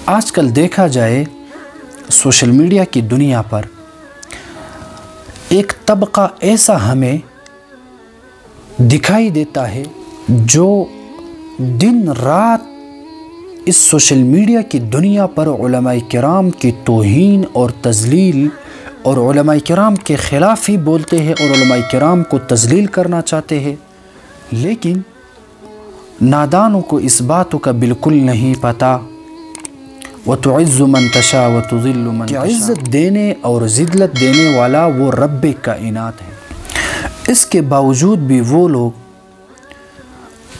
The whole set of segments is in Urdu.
آج کل دیکھا جائے سوشل میڈیا کی دنیا پر ایک طبقہ ایسا ہمیں دکھائی دیتا ہے جو دن رات اس سوشل میڈیا کی دنیا پر علماء کرام کی توہین اور تذلیل اور علماء کرام کے خلاف ہی بولتے ہیں اور علماء کرام کو تذلیل کرنا چاہتے ہیں، لیکن نادانوں کو اس باتوں کا بالکل نہیں پتہ۔ وَتُعِزُّ مَن تَشَاءُ وَتُذِلُّ مَن تَشَاءُ، عزت دینے اور ذلت دینے والا وہ رب کائنات ہے۔ اس کے باوجود بھی وہ لوگ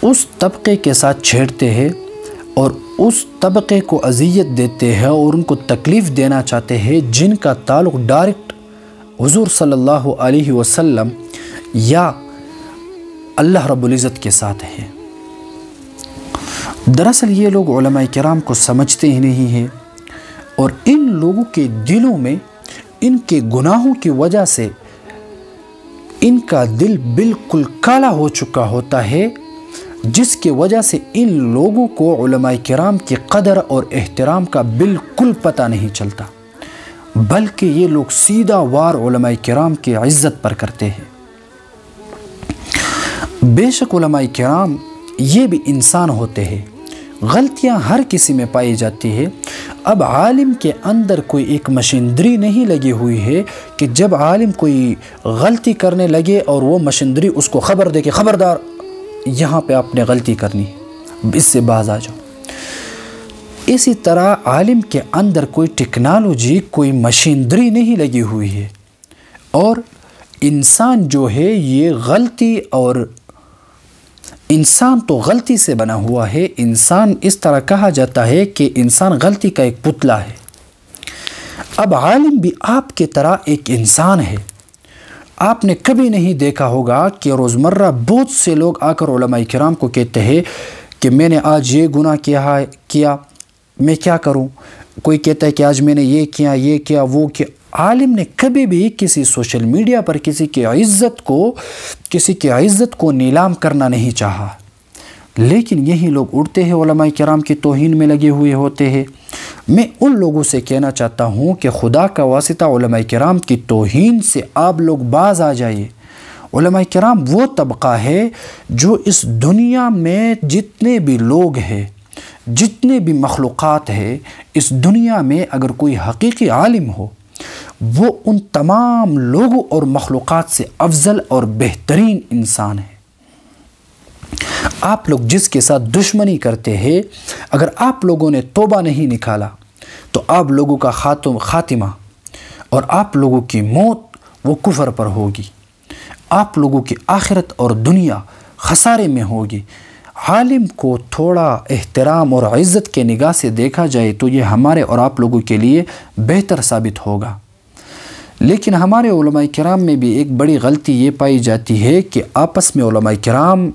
اس طبقے کے ساتھ چھیڑتے ہیں اور اس طبقے کو اذیت دیتے ہیں اور ان کو تکلیف دینا چاہتے ہیں جن کا تعلق ڈائریکٹ حضور صلی اللہ علیہ وسلم یا اللہ رب العزت کے ساتھ ہے۔ دراصل یہ لوگ علماء کرام کو سمجھتے ہی نہیں ہیں اور ان لوگوں کے دلوں میں ان کے گناہوں کی وجہ سے ان کا دل بالکل کالا ہو چکا ہوتا ہے، جس کی وجہ سے ان لوگوں کو علماء کرام کی قدر اور احترام کا بالکل پتہ نہیں چلتا، بلکہ یہ لوگ سیدھا وار علماء کرام کی عزت پر کرتے ہیں۔ بے شک علماء کرام یہ بھی انسان ہوتے ہیں، غلطیاں ہر کسی میں پائی جاتی ہے۔ اب عالم کے اندر کوئی ایک مشینری نہیں لگی ہوئی ہے کہ جب عالم کوئی غلطی کرنے لگے اور وہ مشینری اس کو خبر دے کہ خبردار یہاں پہ آپ نے غلطی کرنی ہے، اس سے باز آ جاؤ۔ اسی طرح عالم کے اندر کوئی ٹیکنالوجی کوئی مشینری نہیں لگی ہوئی ہے، اور انسان جو ہے یہ غلطی اور انسان تو غلطی سے بنا ہوا ہے۔ انسان اس طرح کہا جاتا ہے کہ انسان غلطی کا ایک پتلا ہے۔ اب عالم بھی آپ کی طرح ایک انسان ہے۔ آپ نے کبھی نہیں دیکھا ہوگا کہ روزمرہ بہت سے لوگ آ کر علماء کرام کو کہتے ہیں کہ میں نے آج یہ گناہ کیا میں کیا کروں؟ کوئی کہتا ہے کہ آج میں نے یہ کیا وہ کیا۔ عالم نے کبھی بھی کسی سوشل میڈیا پر کسی کی عزت کو نیلام کرنا نہیں چاہا، لیکن یہی لوگ اڑتے ہیں علماء کرام کی توہین میں لگے ہوئے ہوتے ہیں۔ میں ان لوگوں سے کہنا چاہتا ہوں کہ خدا کا واسطہ علماء کرام کی توہین سے آپ لوگ باز آ جائیے۔ علماء کرام وہ طبقہ ہے جو اس دنیا میں جتنے بھی لوگ ہیں، جتنے بھی مخلوقات ہیں، اس دنیا میں اگر کوئی حقیقی عالم ہو وہ ان تمام لوگوں اور مخلوقات سے افضل اور بہترین انسان ہے۔ آپ لوگ جس کے ساتھ دشمنی کرتے ہیں، اگر آپ لوگوں نے توبہ نہیں نکالا تو آپ لوگوں کا خاتمہ اور آپ لوگوں کی موت وہ کفر پر ہوگی، آپ لوگوں کی آخرت اور دنیا خسارے میں ہوگی۔ عالم کو تھوڑا احترام اور عزت کے نگاہ سے دیکھا جائے تو یہ ہمارے اور آپ لوگوں کے لیے بہتر ثابت ہوگا، لیکن ہمارے علماء کرام میں بھی ایک بڑی غلطی یہ پائی جاتی ہے کہ آپس میں علماء کرام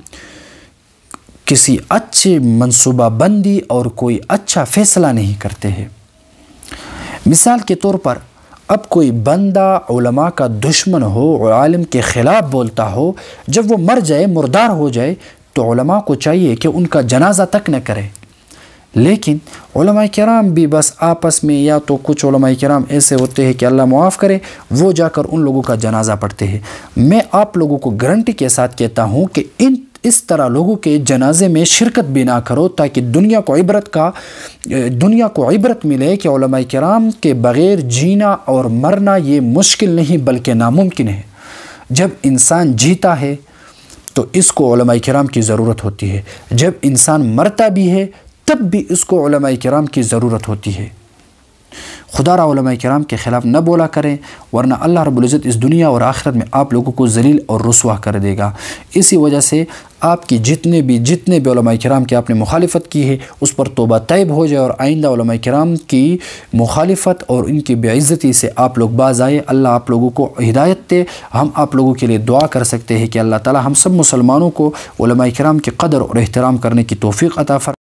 کسی اچھے منصوبہ بندی اور کوئی اچھا فیصلہ نہیں کرتے ہیں۔ مثال کے طور پر اب کوئی بندہ علماء کا دشمن ہو، عالم کے خلاف بولتا ہو، جب وہ مر جائے، مردار ہو جائے، تو علماء کو چاہیے کہ ان کا جنازہ تک نہ کرے، لیکن علماء کرام بھی بس آپس میں یا تو کچھ علماء کرام ایسے ہوتے ہیں کہ اللہ معاف کرے، وہ جا کر ان لوگوں کا جنازہ پڑھتے ہیں۔ میں آپ لوگوں کو گارنٹی کے ساتھ کہتا ہوں کہ اس طرح لوگوں کے جنازے میں شرکت بھی نہ کرو، تاکہ دنیا کو عبرت ملے کہ علماء کرام کے بغیر جینا اور مرنا یہ مشکل نہیں بلکہ ناممکن ہے۔ جب انسان جیتا ہے تو اس کو علماء کرام کی ضرورت ہوتی ہے، جب انسان مرتا بھی ہے تب بھی اس کو علماء کرام کی ضرورت ہوتی ہے۔ خدا را علماء کرام کے خلاف نہ بولا کریں، ورنہ اللہ رب العزت اس دنیا اور آخرت میں آپ لوگوں کو ذلیل اور رسوا کر دے گا۔ اسی وجہ سے آپ کی جتنے بھی علماء کرام کی آپ نے مخالفت کی ہے اس پر توبہ طیب ہو جائے اور آئندہ علماء کرام کی مخالفت اور ان کی بے عزتی سے آپ لوگ باز آئے۔ اللہ آپ لوگوں کو ہدایت دے۔ ہم آپ لوگوں کے لیے دعا کر سکتے ہیں کہ اللہ تعالی ہم سب مسلمانوں کو علماء کرام کی قدر اور احترام کرنے کی توفیق عطا فرمائے۔